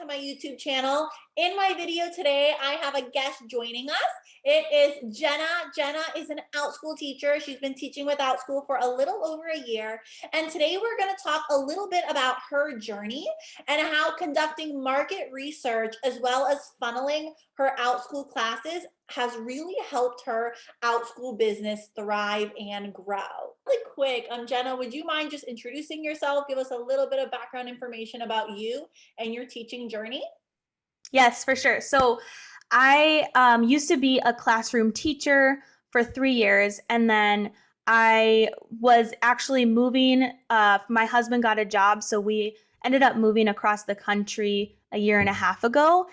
to my YouTube channel. In my video today, I have a guest joining us. It is Jenna. Jenna is an Outschool teacher. She's been teaching with Outschool for a little over a year. And today we're going to talk a little bit about her journey and how conducting market research as well as funneling her Outschool classes has really helped her Outschool business thrive and grow. Really quick, Jenna, would you mind just introducing yourself? Give us a little bit of background information about you and your teaching journey. Yes, for sure. So I used to be a classroom teacher for 3 years, and then I was actually moving. My husband got a job, so we ended up moving across the country a year and a half ago,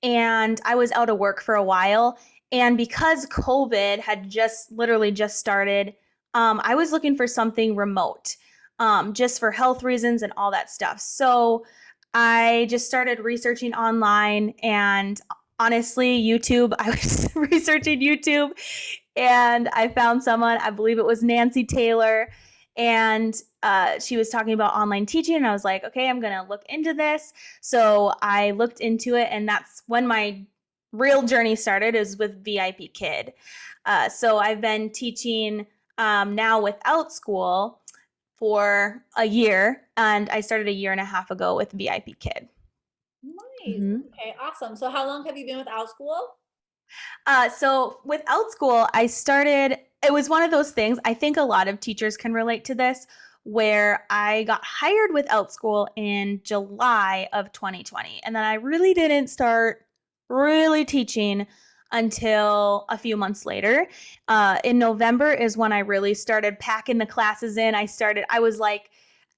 and I was out of work for a while. And because COVID had literally just started, I was looking for something remote, just for health reasons and all that stuff. So I just started researching online, and honestly, YouTube, I was researching YouTube and I found someone, I believe it was Nancy Taylor, and she was talking about online teaching, and I was like, okay, I'm going to look into this. So I looked into it, and that's when my real journey started, is with VIPKID. So I've been teaching now with Outschool for a year, and I started a year and a half ago with VIPKID. Nice. Okay, awesome. So how long have you been with Outschool? So with Outschool, it was one of those things, I think a lot of teachers can relate to this, where I got hired with Outschool in July of 2020. And then I really didn't start really teaching until a few months later. In November is when I really started packing the classes in. I was like,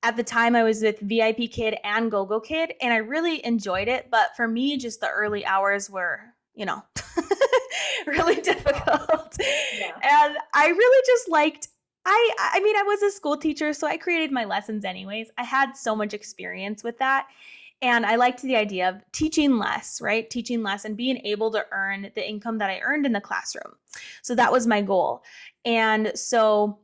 at the time I was with VIPKID and GoGo Kid, and I really enjoyed it. But for me, just the early hours were, really difficult. Yeah. And I really just liked, I mean, I was a school teacher, so I created my lessons anyways. I had so much experience with that. And I liked the idea of teaching less, right? Teaching less and being able to earn the income that I earned in the classroom. So that was my goal. And so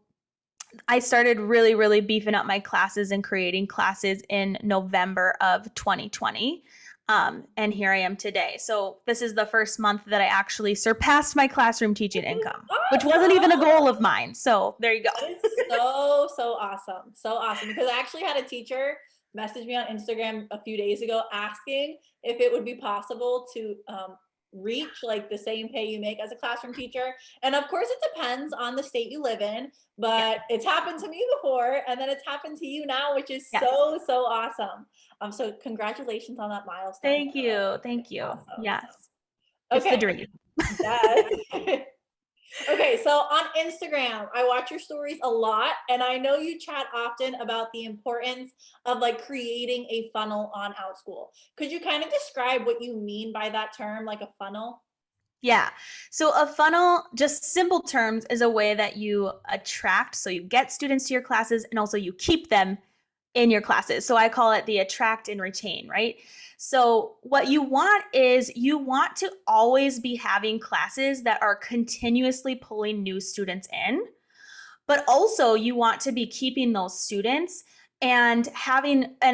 I started really, really beefing up my classes and creating classes in November of 2020. And here I am today. So this is the first month that I actually surpassed my classroom teaching income, which wasn't even a goal of mine. So there you go. It's so awesome. So awesome. Because I actually had a teacher message me on Instagram a few days ago asking if it would be possible to reach like the same pay you make as a classroom teacher. And of course it depends on the state you live in, but it's happened to me before, and then it's happened to you now, which is so awesome. So congratulations on that milestone. Thank you. Thank you. Awesome. Yes. Okay. It's the dream. Yes. Okay, so on Instagram, I watch your stories a lot, and I know you chat often about the importance of like creating a funnel on Outschool. Could you kind of describe what you mean by that term, like a funnel? Yeah. So a funnel, just simple terms, is a way that you attract. So you get students to your classes, and also you keep them in your classes. So I call it the attract and retain, right? So what you want is you want to always be having classes that are continuously pulling new students in, but also you want to be keeping those students and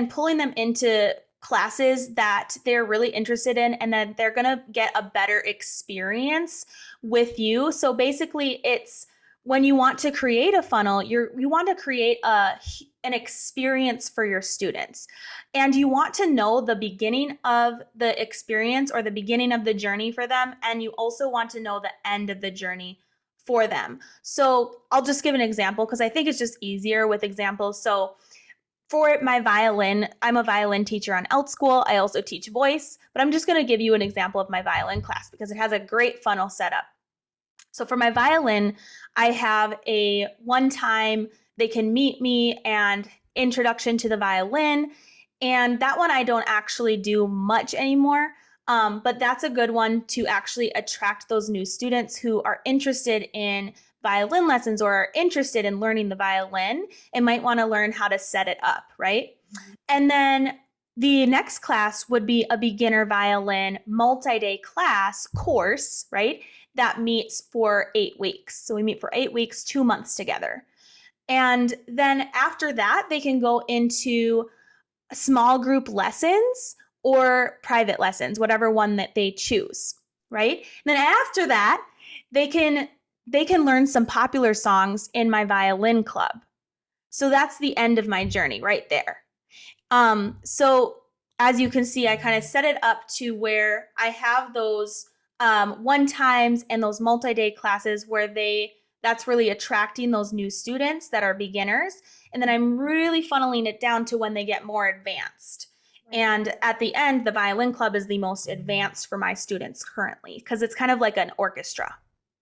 pulling them into classes that they're really interested in, and that they're going to get a better experience with you. So basically, it's when you want to create a funnel, you want to create an experience for your students, and you want to know the beginning of the experience or the beginning of the journey for them, and you also want to know the end of the journey for them. So I'll just give an example because I think it's just easier with examples. So for my violin, I'm a violin teacher on Outschool. I also teach voice, but I'm just going to give you an example of my violin class because it has a great funnel setup. So for my violin, I have a one-time they can meet me and introduction to the violin. And that one I don't actually do much anymore. But that's a good one to actually attract those new students who are interested in violin lessons or are interested in learning the violin and might want to learn how to set it up, right? And then the next class would be a beginner violin multi-day course, right? That meets for 8 weeks. So we meet for 8 weeks, 2 months together. And then after that, they can go into small group lessons or private lessons, whatever one that they choose, right? And then after that, they can learn some popular songs in my violin club. So that's the end of my journey right there. So as you can see, I kind of set it up to where I have those one times and those multi-day classes where that's really attracting those new students that are beginners. And then I'm really funneling it down to when they get more advanced. And at the end, the violin club is the most advanced for my students currently because it's kind of like an orchestra,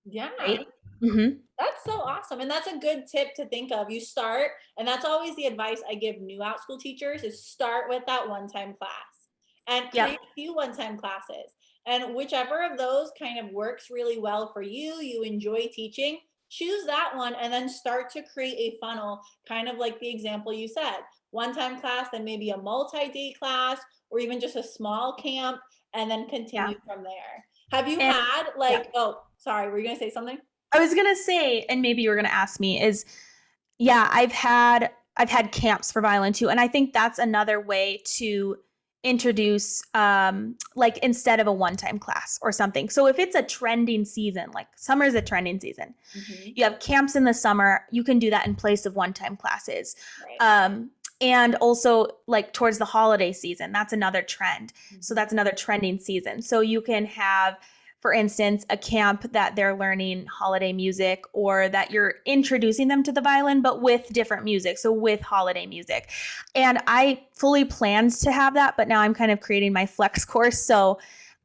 Yeah. right? Mm-hmm. That's so awesome. And that's a good tip to think of. You start, and that's always the advice I give new Outschool teachers is start with that one-time class and Yep. create a few one-time classes. And whichever of those kind of works really well for you, you enjoy teaching, choose that one and then start to create a funnel, kind of like the example you said. One-time class, then maybe a multi-day class, or even just a small camp, and then continue from there. Have you And had like, oh, sorry, were you gonna say something? I was gonna say, and maybe you were gonna ask me, is yeah, I've had camps for violin too, and I think that's another way to introduce like instead of a one-time class or something. So if it's a trending season, like summer is a trending season, you have camps in the summer, you can do that in place of one-time classes. Right. And also like towards the holiday season, that's another trend. So that's another trending season. So you can have, for instance, a camp that they're learning holiday music or that you're introducing them to the violin, but with different music. So with holiday music. And I fully planned to have that, but now I'm kind of creating my flex course. So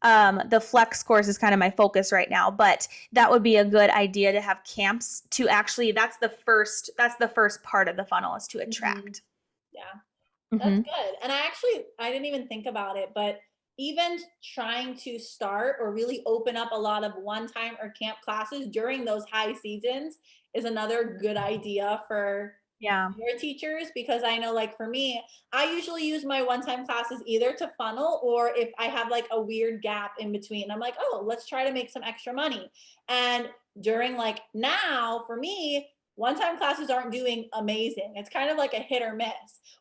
the flex course is kind of my focus right now, but that would be a good idea to have camps to actually, that's the first part of the funnel is to attract. Yeah, that's Mm-hmm. good. And I didn't even think about it, but even trying to start or really open up a lot of one-time or camp classes during those high seasons is another good idea for Yeah. your teachers, because I know like for me, I usually use my one-time classes either to funnel or if I have like a weird gap in between, I'm like, oh, let's try to make some extra money. And during like now for me, one-time classes aren't doing amazing. It's kind of like a hit or miss.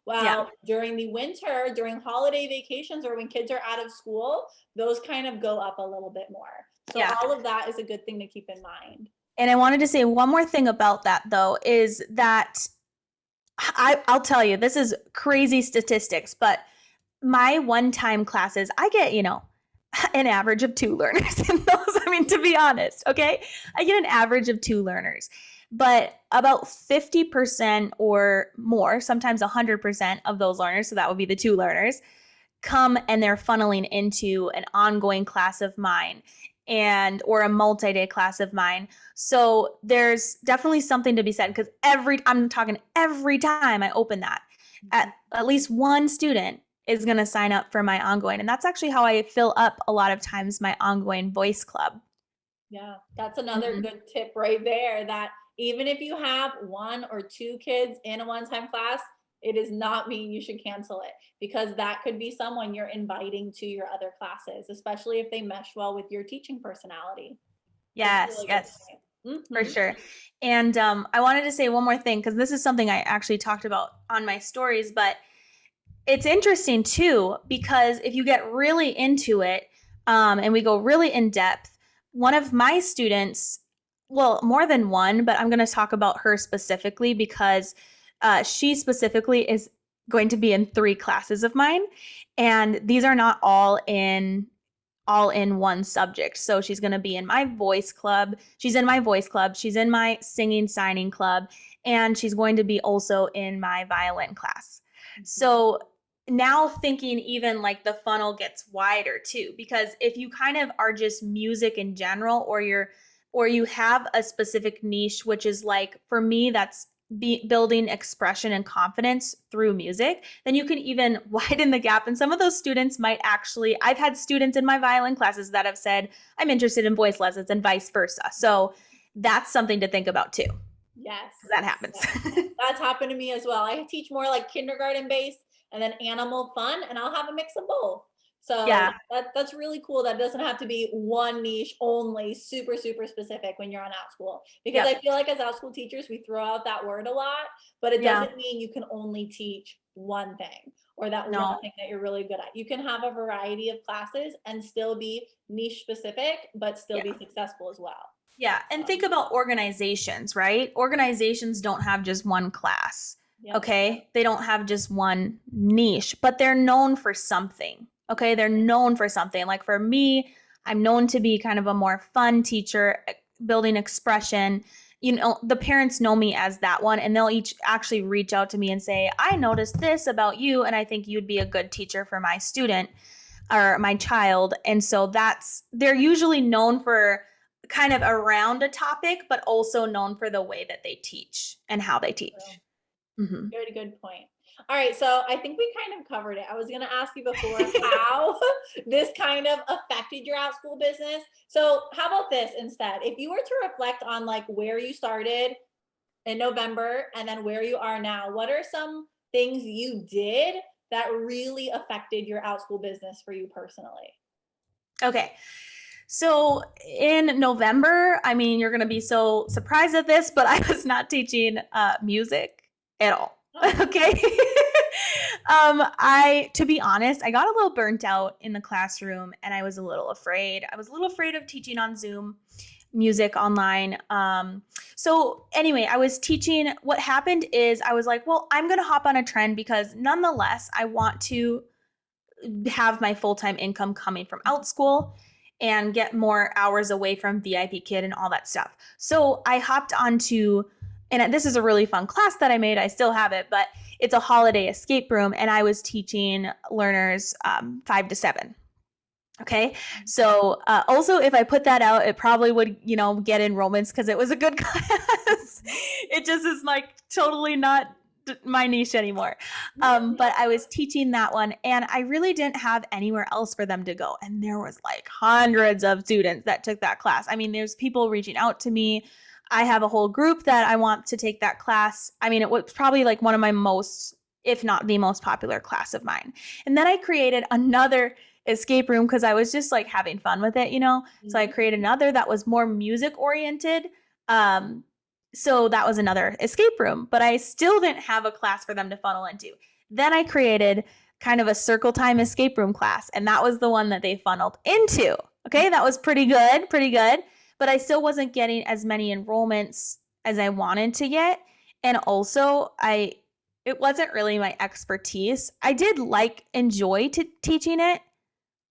Yeah. Well, during the winter, during holiday vacations or when kids are out of school, those kind of go up a little bit more. So Yeah. all of that is a good thing to keep in mind. And I wanted to say one more thing about that though, is that I'll tell you, this is crazy statistics, but my one-time classes, I get, an average of 2 learners in those. I mean, to be honest, okay? I get an average of 2 learners, but about 50% or more, sometimes 100% of those learners, so that would be the 2 learners, come and they're funneling into an ongoing class of mine and or a multi-day class of mine. So there's definitely something to be said because I'm talking every time I open that, at least one student is going to sign up for my ongoing. And that's actually how I fill up a lot of times my ongoing voice club. Yeah, that's another Mm-hmm. good tip right there, that even if you have 1 or 2 kids in a one-time class, it does not mean you should cancel it, because that could be someone you're inviting to your other classes, especially if they mesh well with your teaching personality. That's a Yes, really good yes, point. for sure. And I wanted to say one more thing because this is something I actually talked about on my stories, but it's interesting too, because if you get really into it and we go really in depth, one of my students, well, more than one, but I'm going to talk about her specifically because she specifically is going to be in 3 classes of mine. And these are not all in one subject. So she's going to be in my voice club. She's in my voice club. She's in my singing signing club. And she's going to be also in my violin class. So now thinking even like the funnel gets wider too, because if you kind of are just music in general, or you have a specific niche, which is like, for me, that's building expression and confidence through music, then you can even widen the gap. And some of those students might actually, I've had students in my violin classes that have said, I'm interested in voice lessons and vice versa. So that's something to think about too. Yes. That happens. Yes. That's happened to me as well. I teach more like kindergarten based and then animal fun, and I'll have a mix of both. So Yeah. that's really cool. That doesn't have to be one niche only, super, super specific when you're on Outschool. Because Yep. I feel like as Outschool teachers, we throw out that word a lot, but it Yeah. doesn't mean you can only teach one thing. or that one No. thing that you're really good at. You can have a variety of classes and still be niche specific, but still be successful as well. Yeah. And think about organizations, right? Organizations don't have just one class. Yep. Okay. They don't have just one niche, but they're known for something. Okay. They're known for something. Like for me, I'm known to be kind of a more fun teacher, building expression. You know, the parents know me as that one, and they'll each actually reach out to me and say, I noticed this about you, and I think you'd be a good teacher for my student or my child. And so they're usually known for kind of around a topic, but also known for the way that they teach and how they teach. Mm-hmm. Good point. All right, so I think we kind of covered it. I was going to ask you before how this kind of affected your Outschool business. So how about this instead? If you were to reflect on like where you started in November and then where you are now, what are some things you did that really affected your Outschool business for you personally? Okay. So in November, I mean, you're going to be so surprised at this, but I was not teaching music at all. Okay. To be honest, I got a little burnt out in the classroom and I was a little afraid. I was a little afraid of teaching on Zoom music online. So anyway, I was teaching. What happened is I was like, well, I'm going to hop on a trend because nonetheless, I want to have my full-time income coming from Outschool and get more hours away from VIPKID and all that stuff. So I hopped onto, and this is a really fun class that I made. I still have it, but it's a holiday escape room, and I was teaching learners 5 to 7. Okay. So also, if I put that out, it probably would, get enrollments because it was a good class. It just is like totally not my niche anymore. But I was teaching that one and I really didn't have anywhere else for them to go. And there was like hundreds of students that took that class. I mean, there's people reaching out to me. I have a whole group that I want to take that class. I mean, it was probably like one of my most, if not the most popular class of mine. And then I created another escape room because I was just like having fun with it, So I created another that was more music oriented. So that was another escape room, but I still didn't have a class for them to funnel into. Then I created kind of a circle time escape room class, and that was the one that they funneled into. Okay, that was pretty good, but I still wasn't getting as many enrollments as I wanted to get. And also, it wasn't really my expertise. I did enjoy teaching it,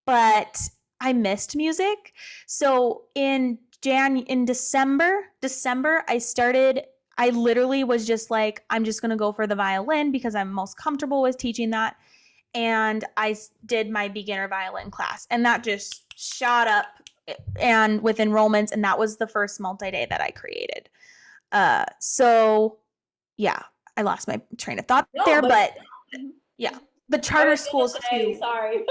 but I missed music. So in December, I literally was just like, I'm just going to go for the violin because I'm most comfortable with teaching that. And I did my beginner violin class, and that just shot up and with enrollments. And that was the first multi-day that I created. So yeah, I lost my train of thought there, but yeah, the charter schools too. Sorry.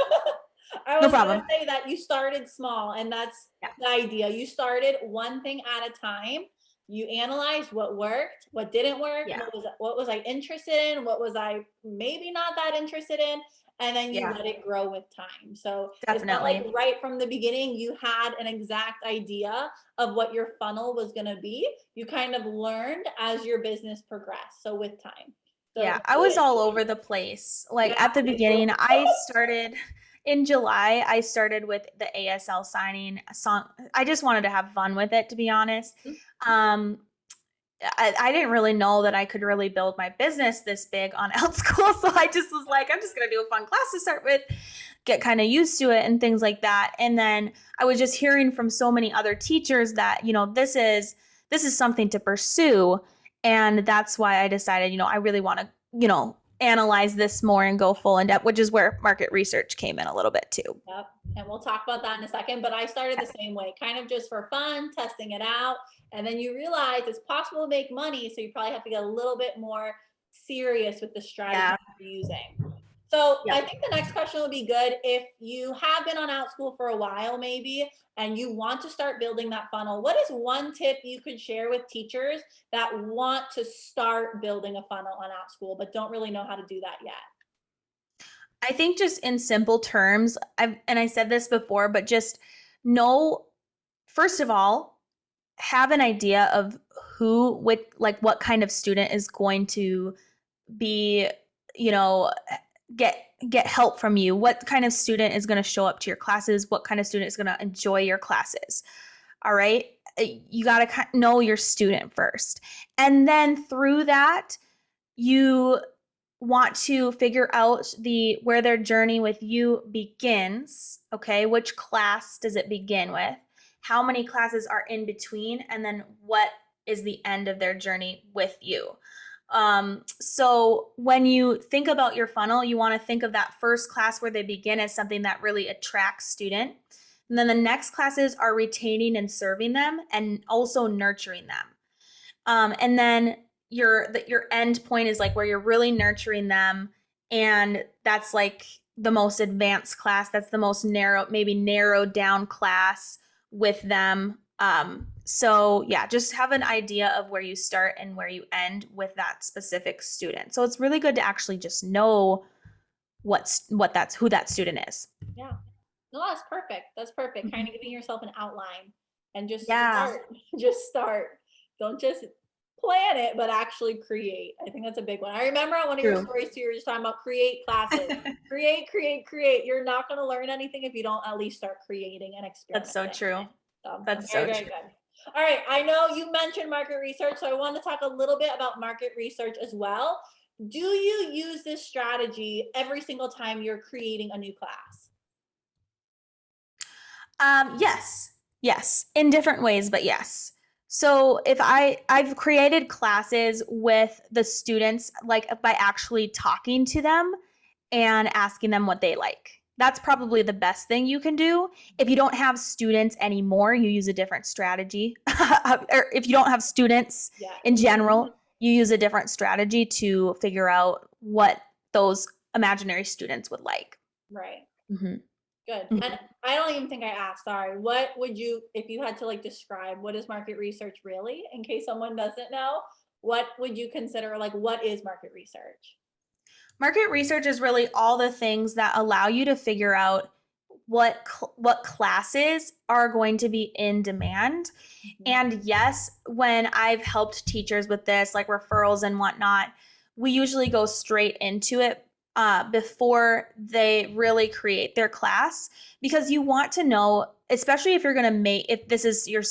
I was going to say that you started small, and that's the idea. You started one thing at a time. You analyzed what worked, what didn't work, what was I interested in, what was I maybe not that interested in, and then you let it grow with time. So definitely, it's not like right from the beginning you had an exact idea of what your funnel was going to be. You kind of learned as your business progressed. So with time. So I was all over the place. Like at the beginning, I started in July. I started with the ASL signing song. I just wanted to have fun with it, to be honest. I didn't really know that I could really build my business this big on Outschool. So I just was like, I'm just going to do a fun class to start with, get kind of used to it and things like that. And then I was just hearing from so many other teachers that, this is something to pursue. And that's why I decided, I really want to, analyze this more and go full in depth, which is where market research came in a little bit too. Yep. And we'll talk about that in a second, but I started the same way, kind of just for fun, testing it out. And then you realize it's possible to make money. So you probably have to get a little bit more serious with the strategy you're using. So I think the next question will be good. If you have been on Outschool for a while, maybe, and you want to start building that funnel, what is one tip you could share with teachers that want to start building a funnel on Outschool, but don't really know how to do that yet? I think just in simple terms, I said this before, but just know, first of all, have an idea of what kind of student is going to be, get get help from you? What kind of student is going to show up to your classes? What kind of student is going to enjoy your classes? All right. You got to know your student first. And then through that, you want to figure out where their journey with you begins. Okay. Which class does it begin with? How many classes are in between? And then what is the end of their journey with you? So when you think about your funnel, you want to think of that first class where they begin as something that really attracts student. And then the next classes are retaining and serving them and also nurturing them. And then your end point is like where you're really nurturing them. And that's like the most advanced class. That's the most narrowed down class with them. So yeah, just have an idea of where you start and where you end with that specific student. So it's really good to actually just know who that student is. Yeah. No, that's perfect. That's perfect. Mm-hmm. Kind of giving yourself an outline and just Yeah. start. Just start. Don't just plan it, but actually create. I think that's a big one. I remember on one of your stories too, you were just talking about create classes. create. You're not going to learn anything if you don't at least start creating and experimenting. That's so true. That's very, so very true. good. All right. I know you mentioned market research, so I want to talk a little bit about market research as well. Do you use this strategy every single time you're creating a new class? Yes, in different ways, but yes. So if I've created classes with the students, like by actually talking to them and asking them what they like. That's probably the best thing you can do. If you don't have students anymore, you use a different strategy. Or if you don't have students in general, you use a different strategy to figure out what those imaginary students would like. Right. Mm-hmm. Good. Mm-hmm. And I don't even think I asked, sorry. What would you, if you had to like describe what is market research really, in case someone doesn't know, what would you consider, like, what is market research? Market research is really all the things that allow you to figure out what classes are going to be in demand. Mm-hmm. And yes, when I've helped teachers with this, like referrals and whatnot, we usually go straight into it before they really create their class, because you want to know, especially if you're going to if you're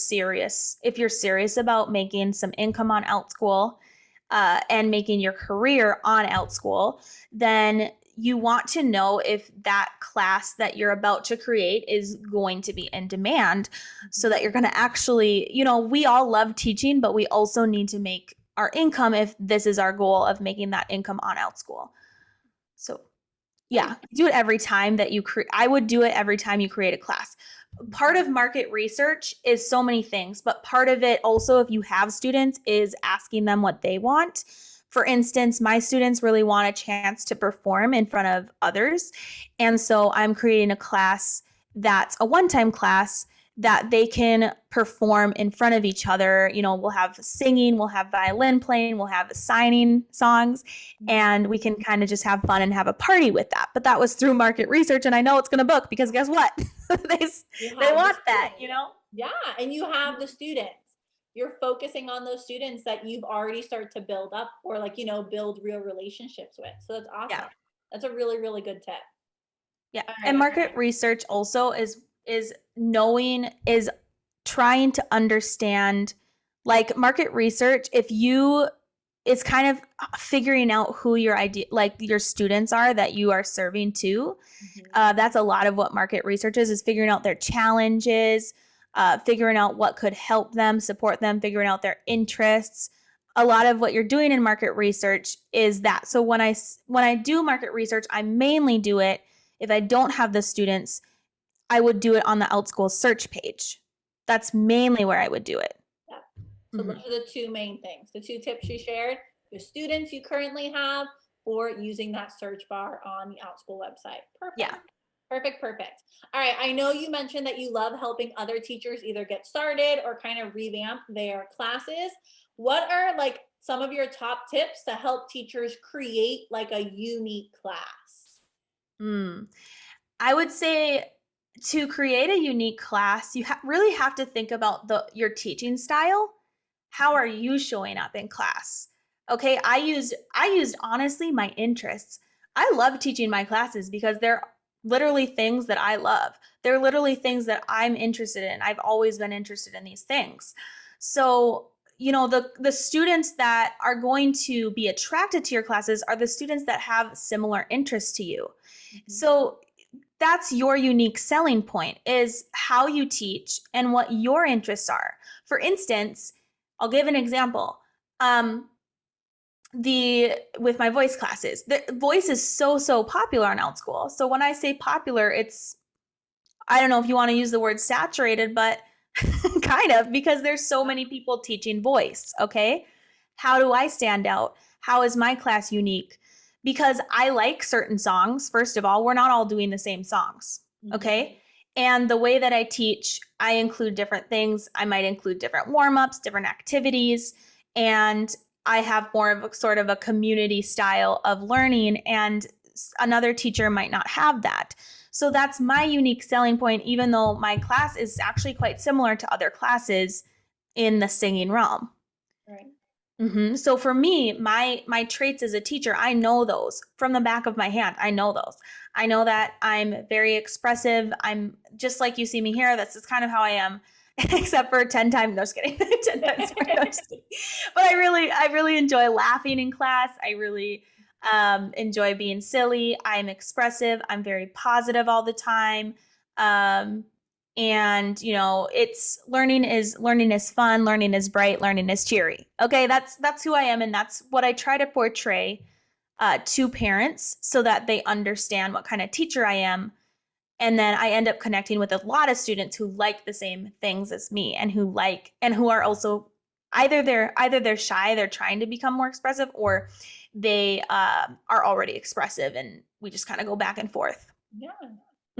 serious about making some income on Outschool and making your career on Outschool, then you want to know if that class that you're about to create is going to be in demand, so that you're going to actually, we all love teaching, but we also need to make our income if this is our goal of making that income on Outschool. So yeah, do it every time that you create. I would do it every time you create a class. Part of market research is so many things, but part of it also, if you have students, is asking them what they want. For instance, my students really want a chance to perform in front of others. And so I'm creating a class that's a one-time class that they can perform in front of each other. We'll have singing, we'll have violin playing, we'll have signing songs, and we can kind of just have fun and have a party with that. But that was through market research, and I know it's going to book, because guess what? they want that, Yeah, and you have the students. You're focusing on those students that you've already started to build up, or build real relationships with. So that's awesome. Yeah. That's a really, really good tip. Yeah. Right. And market research also is trying to understand, like, market research, it's kind of figuring out who your students are that you are serving to. Mm-hmm. That's a lot of what market research is figuring out their challenges, figuring out what could help them, support them, figuring out their interests. A lot of what you're doing in market research is that. So when I do market research, I mainly do it, if I don't have the students, I would do it on the Outschool search page. That's mainly where I would do it. Yeah. So those are the two main things. The two tips you shared: the students you currently have, or using that search bar on the Outschool website. Perfect. Yeah. Perfect. All right. I know you mentioned that you love helping other teachers either get started or kind of revamp their classes. What are some of your top tips to help teachers create a unique class? I would say, to create a unique class, you really have to think about your teaching style. How are you showing up in class? Okay, I used honestly my interests. I love teaching my classes because they're literally things that I love. They're literally things that I'm interested in. I've always been interested in these things. So, you know, the students that are going to be attracted to your classes are the students that have similar interests to you. So that's your unique selling point, is how you teach and what your interests are. For instance, I'll give an example. With my voice classes, the voice is so popular on Outschool. So when I say popular, it's, I don't know if you want to use the word saturated, but kind of, because there's so many people teaching voice. Okay, how do I stand out? How is my class unique? Because I like certain songs. First of all, we're not all doing the same songs. Okay, and the way that I teach, I include different things. I might include different warm-ups, different activities, and I have more of a sort of a community style of learning, and another teacher might not have that. So that's my unique selling point, even though my class is actually quite similar to other classes in the singing realm. Right. So for me, my traits as a teacher, I know those from the back of my hand. I know those. I know that I'm very expressive. I'm just like you see me here. That's just kind of how I am, except for 10 times. No, just kidding. 10 times. No, just kidding. But I really enjoy laughing in class. I really enjoy being silly. I'm expressive. I'm very positive all the time. And you know, it's learning is fun, learning is bright, learning is cheery. Okay, that's who I am, and that's what I try to portray to parents so that they understand what kind of teacher I am. And then I end up connecting with a lot of students who like the same things as me, and who are also either they're shy, they're trying to become more expressive, or they are already expressive, and we just kind of go back and forth. Yeah.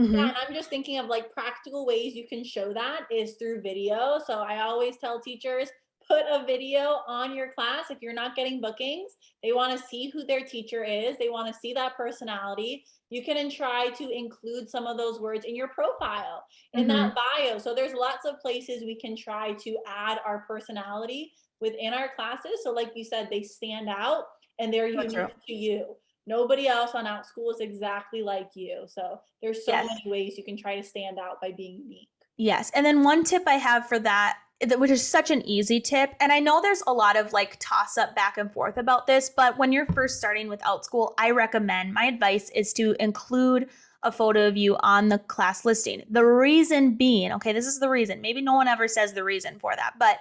Yeah, and I'm just thinking of like practical ways you can show that is through video. So I always tell teachers, put a video on your class. If you're not getting bookings, they want to see who their teacher is. They want to see that personality. You can try to include some of those words in your profile, in that bio. So there's lots of places we can try to add our personality within our classes. So like you said, they stand out and they're unique to you. Nobody else on Outschool is exactly like you. So there's so many ways you can try to stand out by being unique. Yes. And then one tip I have for that, which is such an easy tip, and I know there's a lot of like toss up back and forth about this, but when you're first starting with Outschool, my advice is to include a photo of you on the class listing. The reason being, okay, this is the reason. Maybe no one ever says the reason for that, but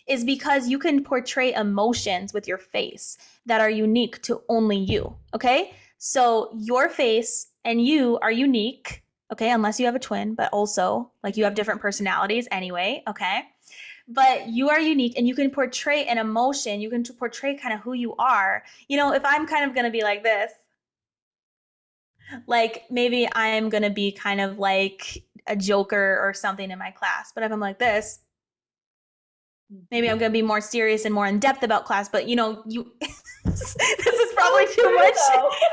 is because you can portray emotions with your face that are unique to only you. Okay. So your face and you are unique. Okay. Unless you have a twin, but also like you have different personalities anyway. Okay. But you are unique, and you can portray an emotion. You can portray kind of who you are. You know, if I'm kind of going to be like this, like maybe I'm going to be kind of like a joker or something in my class. But if I'm like this, maybe I'm going to be more serious and more in depth about class. But you know, this is probably too much.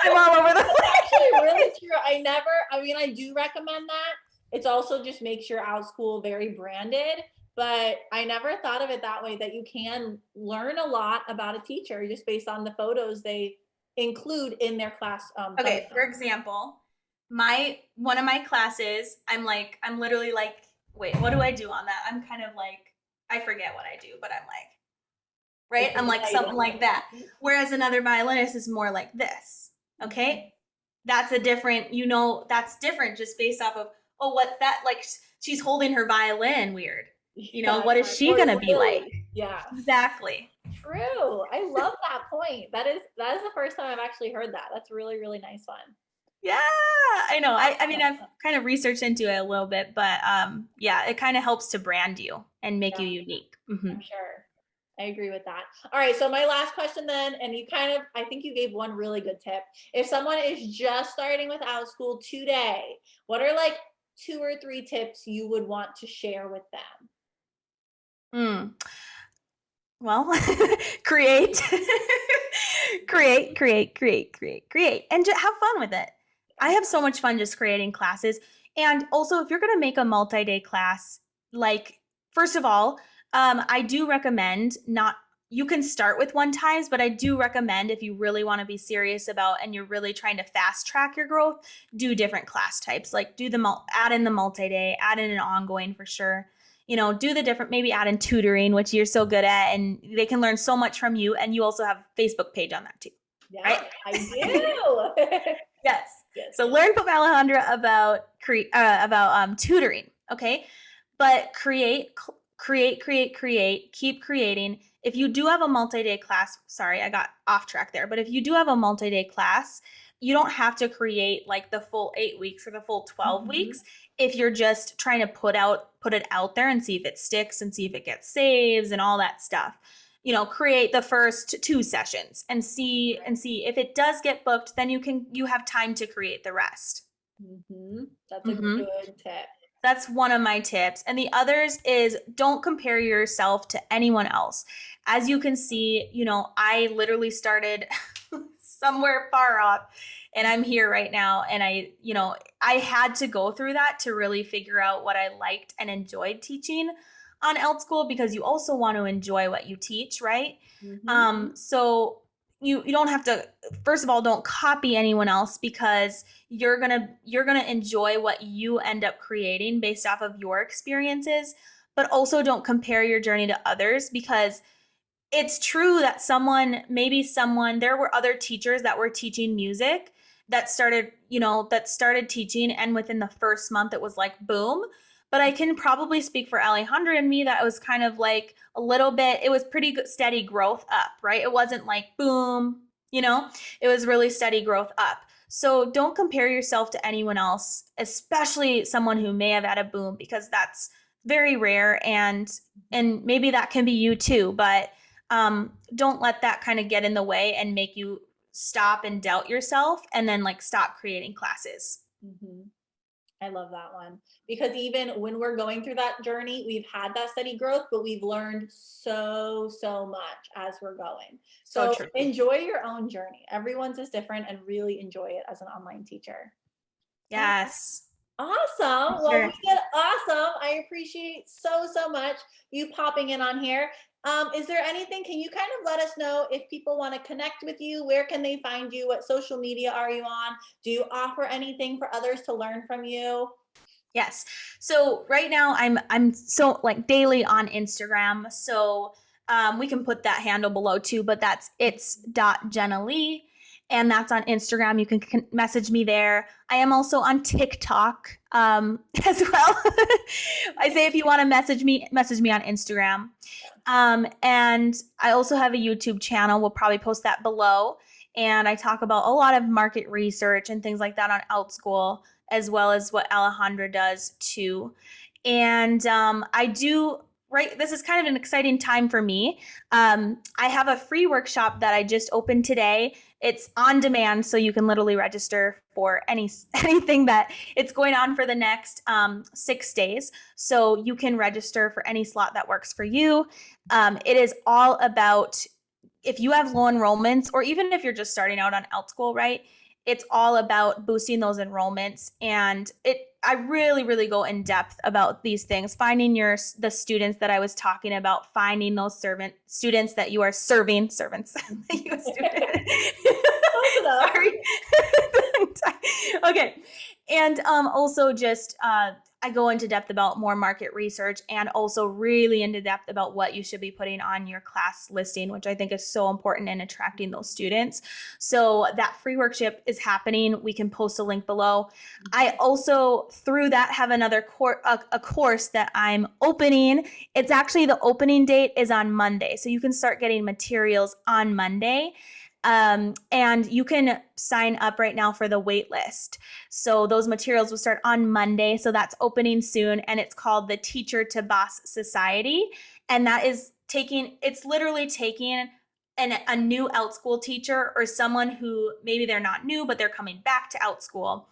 I'm all over the place. It's actually really true. I do recommend that. It's also just makes your Outschool very branded. But I never thought of it that way, that you can learn a lot about a teacher just based on the photos they include in their class. Okay, for example, one of my classes, I'm literally like, wait, what do I do on that? I'm kind of like, I forget what I do, but I'm like, right? I'm like something like that. Whereas another violinist is more like this. Okay, that's a different, that's different just based off of, oh, what's that? Like she's holding her violin weird. You know, what is she gonna be like? Yeah, exactly. True. I love that point. That is the first time I've actually heard that. That's a really, really nice one. Yeah, I know. I mean, I've kind of researched into it a little bit, but yeah, it kind of helps to brand you and make you unique. I'm sure. I agree with that. All right, so my last question then, and I think you gave one really good tip. If someone is just starting with Outschool today, what are like 2 or 3 tips you would want to share with them? Well, create, and just have fun with it. I have so much fun just creating classes. And also, if you're going to make a multi-day class, like, first of all, I do recommend not you can start with one times, but I do recommend if you really want to be serious about and you're really trying to fast track your growth, do different class types. Like add in the multi-day, add in an ongoing for sure. Do the different, maybe add in tutoring, which you're so good at, and they can learn so much from you. And you also have a Facebook page on that too. Yeah, right? I do. Yes. So learn from Alejandra about tutoring. Okay. But create, keep creating. If you do have a multi-day class, sorry, I got off track there, but if you do have a multi-day class, you don't have to create like the full 8 weeks or the full 12 weeks. If you're just trying to put it out there and see if it sticks and see if it gets saves and all that stuff. Create the first 2 sessions and see if it does get booked, then you have time to create the rest. That's a good tip. That's one of my tips. And the others is don't compare yourself to anyone else. As you can see, I literally started somewhere far off and I'm here right now. And I had to go through that to really figure out what I liked and enjoyed teaching on Outschool, because you also want to enjoy what you teach, right? So you don't have to, first of all, don't copy anyone else, because you're gonna enjoy what you end up creating based off of your experiences. But also don't compare your journey to others, because it's true that there were other teachers that were teaching music that started teaching, and within the first month it was like boom. But I can probably speak for Alejandra and me that it was kind of like a little bit, it was pretty good, steady growth up, right? It wasn't like boom, it was really steady growth up. So don't compare yourself to anyone else, especially someone who may have had a boom, because that's very rare, and maybe that can be you too. But don't let that kind of get in the way and make you stop and doubt yourself and then like stop creating classes. I love that one, because even when we're going through that journey, we've had that steady growth, but we've learned so much as we're going. So enjoy your own journey. Everyone's is different, and really enjoy it as an online teacher. Yes. Awesome. Well, we did awesome. I appreciate so much you popping in on here. Is there anything, can you kind of let us know if people want to connect with you? Where can they find you? What social media are you on? Do you offer anything for others to learn from you? Yes. So right now I'm so like daily on Instagram. So we can put that handle below too, but it's.jennalee. And that's on Instagram. You can message me there. I am also on TikTok as well. I say if you want to message me on Instagram. And I also have a YouTube channel. We'll probably post that below. And I talk about a lot of market research and things like that on Outschool, as well as what Alejandra does too. And this is kind of an exciting time for me. I have a free workshop that I just opened today. It's on demand, so you can literally register for anything that it's going on for the next 6 days. So you can register for any slot that works for you. It is all about, if you have low enrollments, or even if you're just starting out on Outschool, right? It's all about boosting those enrollments. And I really go in depth about these things, finding the students that I was talking about, finding those students that you are serving, servants. Sorry. Okay. And also just I go into depth about more market research, and also really into depth about what you should be putting on your class listing, which I think is so important in attracting those students. So that free workshop is happening. We can post a link below. I also, through that, have another a course that I'm opening. It's actually, the opening date is on Monday. So you can start getting materials on Monday. And you can sign up right now for the wait list. So those materials will start on Monday. So that's opening soon. And it's called the Teacher to Boss Society. And that is it's literally taking a new Outschool teacher, or someone who maybe they're not new, but they're coming back to Outschool.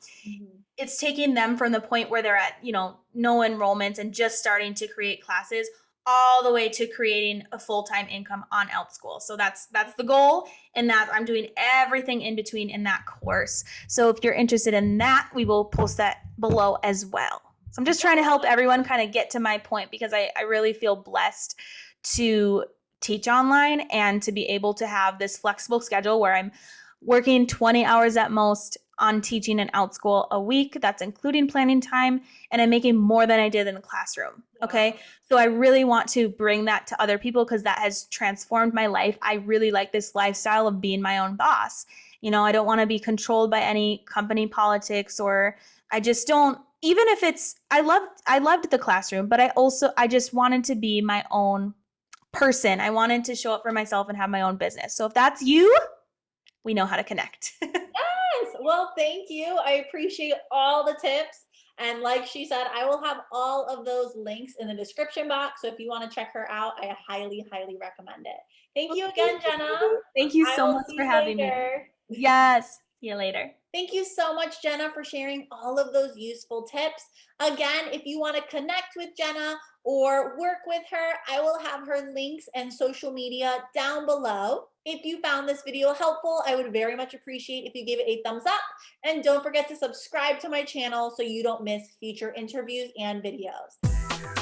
It's taking them from the point where they're at, no enrollments and just starting to create classes, all the way to creating a full-time income on Outschool. So that's the goal, and that I'm doing everything in between in that course. So if you're interested in that, we will post that below as well. So I'm just trying to help everyone kind of get to my point, because I really feel blessed to teach online and to be able to have this flexible schedule where I'm working 20 hours at most on teaching in Outschool a week. That's including planning time, and I'm making more than I did in the classroom. Okay. Wow. So I really want to bring that to other people because that has transformed my life. I really like this lifestyle of being my own boss. You know, I don't want to be controlled by any company politics, or I just don't, even if it's, I loved the classroom, but I just wanted to be my own person. I wanted to show up for myself and have my own business. So if that's you, we know how to connect. Yes. Well, thank you. I appreciate all the tips. And like she said, I will have all of those links in the description box. So if you want to check her out, I highly, highly recommend it. Thank you again, Jenna. Thank you I so will much see for you having me. later. Yes. See you later. Thank you so much, Jenna, for sharing all of those useful tips. Again, if you want to connect with Jenna or work with her, I will have her links and social media down below. If you found this video helpful, I would very much appreciate if you give it a thumbs up. And don't forget to subscribe to my channel so you don't miss future interviews and videos.